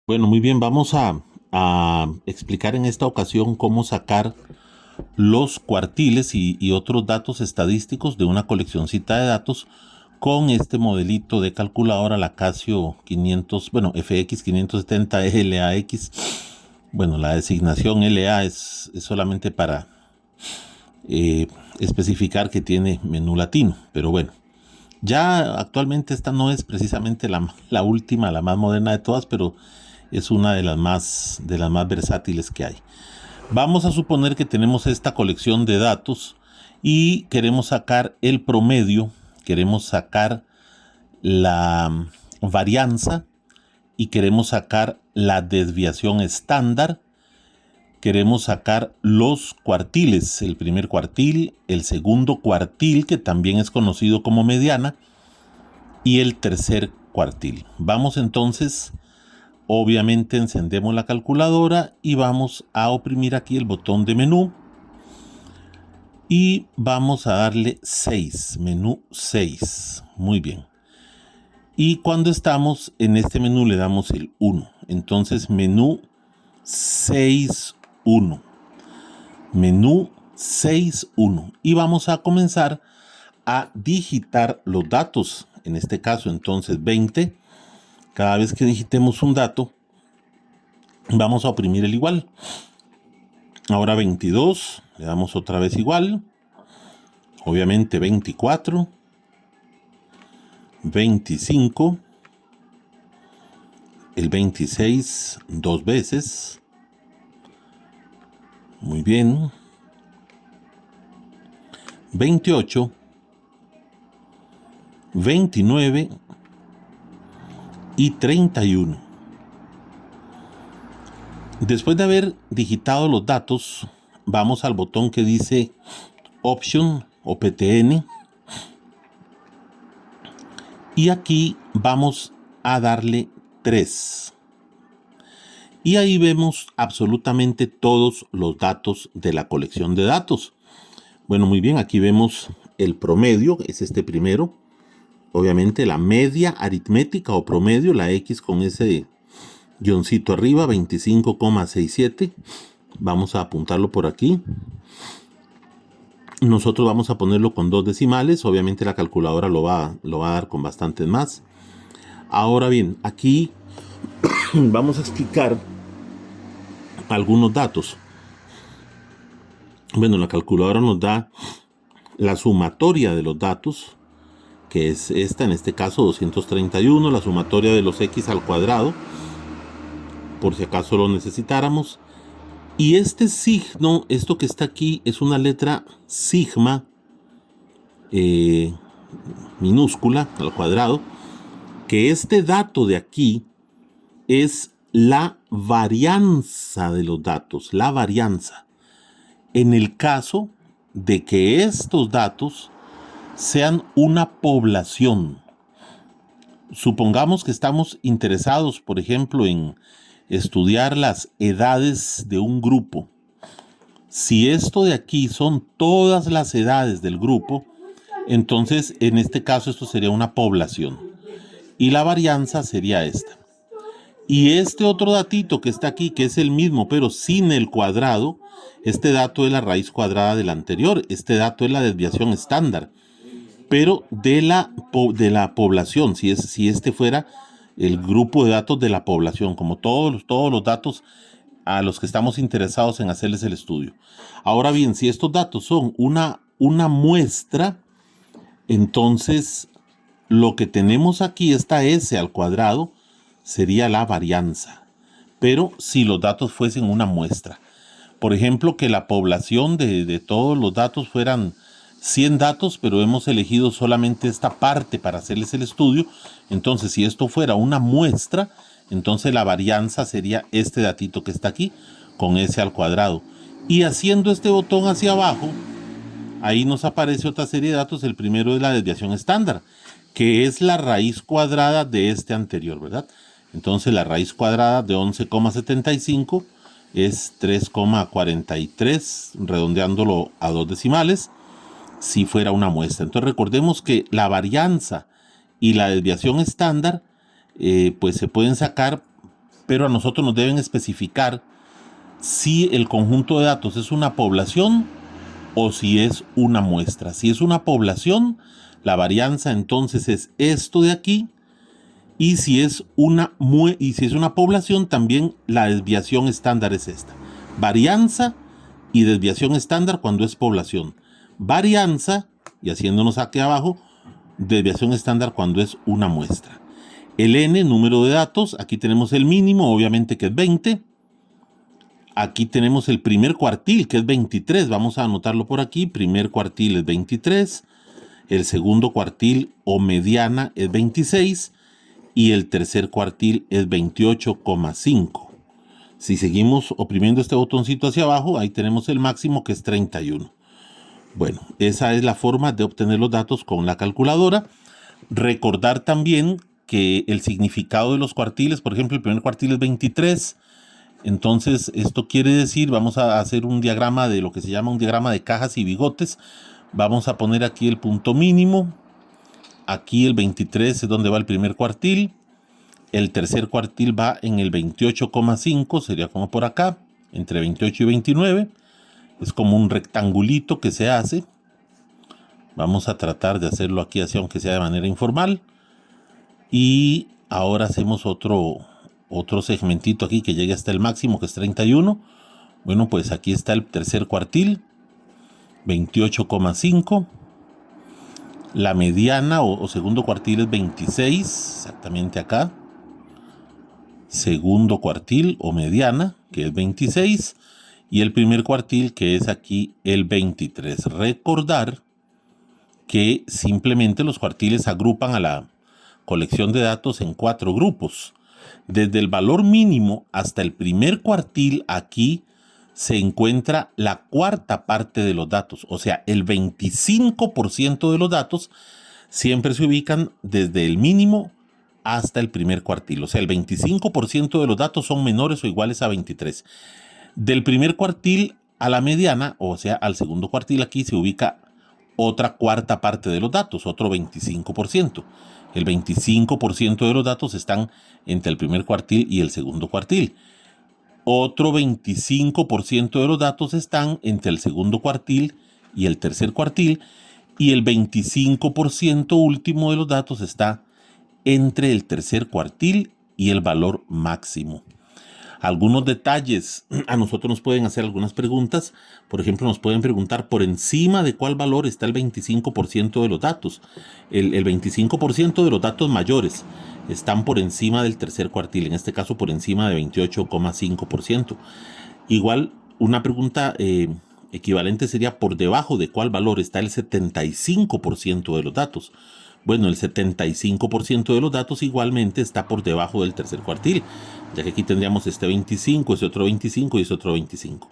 Bueno, muy bien, vamos a explicar en esta ocasión cómo sacar los cuartiles y otros datos estadísticos de una coleccioncita de datos con este modelito de calculadora, la Casio 500, bueno, FX 570 LAX. Bueno, la designación LA es solamente para especificar que tiene menú latino, pero bueno. Ya actualmente esta no es precisamente la última, la más moderna de todas, pero es una de las más versátiles que hay. Vamos a suponer que tenemos esta colección de datos y queremos sacar el promedio, queremos sacar la varianza y queremos sacar la desviación estándar. Queremos sacar los cuartiles, el primer cuartil, el segundo cuartil, que también es conocido como mediana, y el tercer cuartil. Vamos entonces, obviamente encendemos la calculadora y vamos a oprimir aquí el botón de menú y vamos a darle 6, menú 6. Muy bien. Y cuando estamos en este menú le damos el 1. Entonces menú 6.1. Menú 6.1. Y vamos a comenzar a digitar los datos. En este caso entonces 20. Cada vez que digitemos un dato, vamos a oprimir el igual. Ahora 22, le damos otra vez igual. Obviamente 24, 25, el 26 dos veces. Muy bien. 28, 29 y 31. Después de haber digitado los datos, vamos al botón que dice Option o PTN. Y aquí vamos a darle 3. Y ahí vemos absolutamente todos los datos de la colección de datos. Bueno, muy bien, aquí vemos el promedio, es este primero. Obviamente la media aritmética o promedio, la X con ese guioncito arriba, 25,67. Vamos a apuntarlo por aquí. Nosotros vamos a ponerlo con 2 decimales. Obviamente la calculadora lo va a dar con bastantes más. Ahora bien, aquí vamos a explicar algunos datos. Bueno, la calculadora nos da la sumatoria de los datos, que es esta, en este caso 231, la sumatoria de los x al cuadrado, por si acaso lo necesitáramos. Y este signo, esto que está aquí, es una letra sigma minúscula al cuadrado, que este dato de aquí es la varianza de los datos, la varianza. En el caso de que estos datos sean una población. Supongamos que estamos interesados, por ejemplo, en estudiar las edades de un grupo. Si esto de aquí son todas las edades del grupo, entonces en este caso esto sería una población. Y la varianza sería esta. Y este otro datito que está aquí, que es el mismo, pero sin el cuadrado, este dato es la raíz cuadrada del anterior. Este dato es la desviación estándar, pero de la población, si este fuera el grupo de datos de la población, como todos los datos a los que estamos interesados en hacerles el estudio. Ahora bien, si estos datos son una muestra, entonces lo que tenemos aquí, esta S al cuadrado, sería la varianza. Pero si los datos fuesen una muestra, por ejemplo, que la población de todos los datos fueran 100 datos, pero hemos elegido solamente esta parte para hacerles el estudio, entonces si esto fuera una muestra, entonces la varianza sería este datito que está aquí, con S al cuadrado. Y haciendo este botón hacia abajo, ahí nos aparece otra serie de datos. El primero es la desviación estándar, que es la raíz cuadrada de este anterior, ¿verdad? Entonces la raíz cuadrada de 11,75 es 3,43, redondeándolo a 2 decimales, si fuera una muestra. Entonces recordemos que la varianza y la desviación estándar pues se pueden sacar pero a nosotros nos deben especificar si el conjunto de datos es una población o si es una muestra. Si es una población, la varianza entonces es esto de aquí, y si es una población, también la desviación estándar es esta. Varianza y desviación estándar cuando es población. Varianza, y haciéndonos aquí abajo, desviación estándar cuando es una muestra. El n, número de datos, aquí tenemos el mínimo, obviamente que es 20. Aquí tenemos el primer cuartil, que es 23. Vamos a anotarlo por aquí. Primer cuartil es 23. El segundo cuartil o mediana es 26. Y el tercer cuartil es 28,5. Si seguimos oprimiendo este botoncito hacia abajo, ahí tenemos el máximo, que es 31. Bueno, esa es la forma de obtener los datos con la calculadora. Recordar también que el significado de los cuartiles, por ejemplo, el primer cuartil es 23. Entonces, esto quiere decir, vamos a hacer un diagrama de lo que se llama un diagrama de cajas y bigotes. Vamos a poner aquí el punto mínimo. Aquí el 23 es donde va el primer cuartil. El tercer cuartil va en el 28,5, sería como por acá, entre 28 y 29. Es como un rectangulito que se hace. Vamos a tratar de hacerlo aquí así, aunque sea de manera informal. Y ahora hacemos otro segmentito aquí que llegue hasta el máximo, que es 31. Bueno, pues aquí está el tercer cuartil, 28,5. La mediana o segundo cuartil es 26, exactamente acá. Segundo cuartil o mediana, que es 26. Y el primer cuartil, que es aquí el 23. Recordar que simplemente los cuartiles agrupan a la colección de datos en 4 grupos. Desde el valor mínimo hasta el primer cuartil, aquí se encuentra la cuarta parte de los datos. O sea, el 25% de los datos siempre se ubican desde el mínimo hasta el primer cuartil. O sea, el 25% de los datos son menores o iguales a 23. Del primer cuartil a la mediana, o sea, al segundo cuartil, aquí se ubica otra cuarta parte de los datos, otro 25%. El 25% de los datos están entre el primer cuartil y el segundo cuartil. Otro 25% de los datos están entre el segundo cuartil y el tercer cuartil. Y el 25% último de los datos está entre el tercer cuartil y el valor máximo. Algunos detalles, a nosotros nos pueden hacer algunas preguntas. Por ejemplo, nos pueden preguntar por encima de cuál valor está el 25% de los datos. El 25% de los datos mayores están por encima del tercer cuartil, en este caso por encima de 28,5%. Igual, una pregunta equivalente sería por debajo de cuál valor está el 75% de los datos. Bueno, el 75% de los datos igualmente está por debajo del tercer cuartil, ya que aquí tendríamos este 25, ese otro 25 y ese otro 25.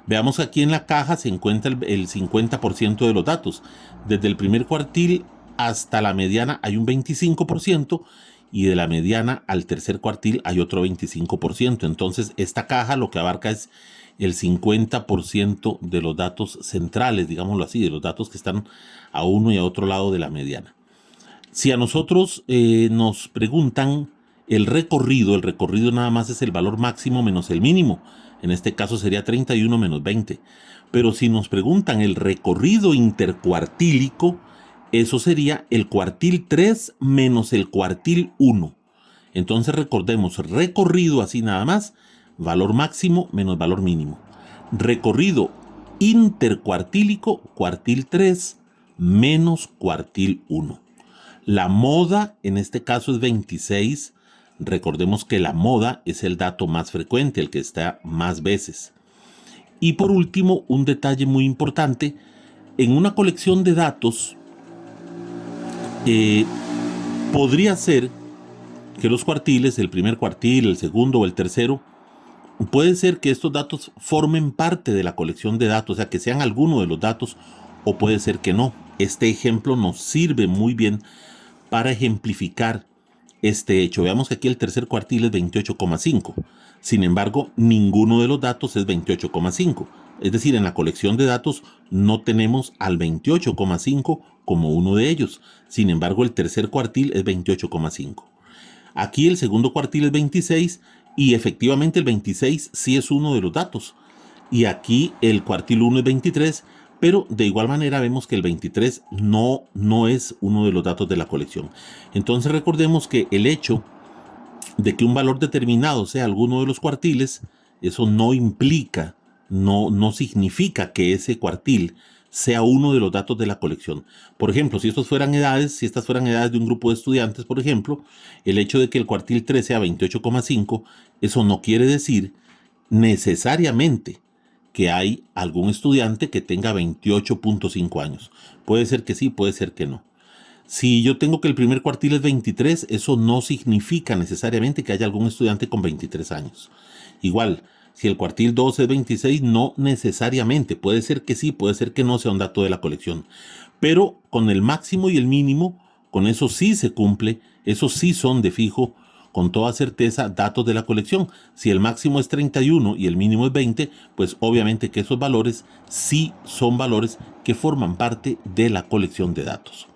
Veamos que aquí en la caja se encuentra el 50% de los datos. Desde el primer cuartil hasta la mediana hay un 25% y de la mediana al tercer cuartil hay otro 25%. Entonces, esta caja lo que abarca es el 50% de los datos centrales, digámoslo así, de los datos que están a uno y a otro lado de la mediana. Si a nosotros nos preguntan el recorrido nada más es el valor máximo menos el mínimo. En este caso sería 31 menos 20. Pero si nos preguntan el recorrido intercuartílico, eso sería el cuartil 3 menos el cuartil 1. Entonces recordemos, recorrido así nada más, valor máximo menos valor mínimo. Recorrido intercuartílico, cuartil 3 menos cuartil 1. La moda en este caso es 26. Recordemos que la moda es el dato más frecuente, el que está más veces. Y por último, un detalle muy importante. En una colección de datos, podría ser que los cuartiles, el primer cuartil, el segundo o el tercero, puede ser que estos datos formen parte de la colección de datos, o sea, que sean alguno de los datos, o puede ser que no. Este ejemplo nos sirve muy bien para ejemplificar este hecho. Veamos que aquí el tercer cuartil es 28,5. Sin embargo, ninguno de los datos es 28,5. Es decir, en la colección de datos no tenemos al 28,5 como uno de ellos. Sin embargo, el tercer cuartil es 28,5. Aquí el segundo cuartil es 26 Y efectivamente el 26 sí es uno de los datos. Y aquí el cuartil 1 es 23, pero de igual manera vemos que el 23 no es uno de los datos de la colección. Entonces recordemos que el hecho de que un valor determinado sea alguno de los cuartiles, eso no implica, no significa que ese cuartil sea uno de los datos de la colección. Por ejemplo, si estas fueran edades de un grupo de estudiantes, por ejemplo, el hecho de que el cuartil 3 sea 28,5, eso no quiere decir necesariamente que hay algún estudiante que tenga 28,5 años. Puede ser que sí, puede ser que no. Si yo tengo que el primer cuartil es 23, eso no significa necesariamente que haya algún estudiante con 23 años. Igual, si el cuartil 2 es 26, no necesariamente. Puede ser que sí, puede ser que no sea un dato de la colección. Pero con el máximo y el mínimo, con eso sí se cumple, esos sí son de fijo, con toda certeza, datos de la colección. Si el máximo es 31 y el mínimo es 20, pues obviamente que esos valores sí son valores que forman parte de la colección de datos.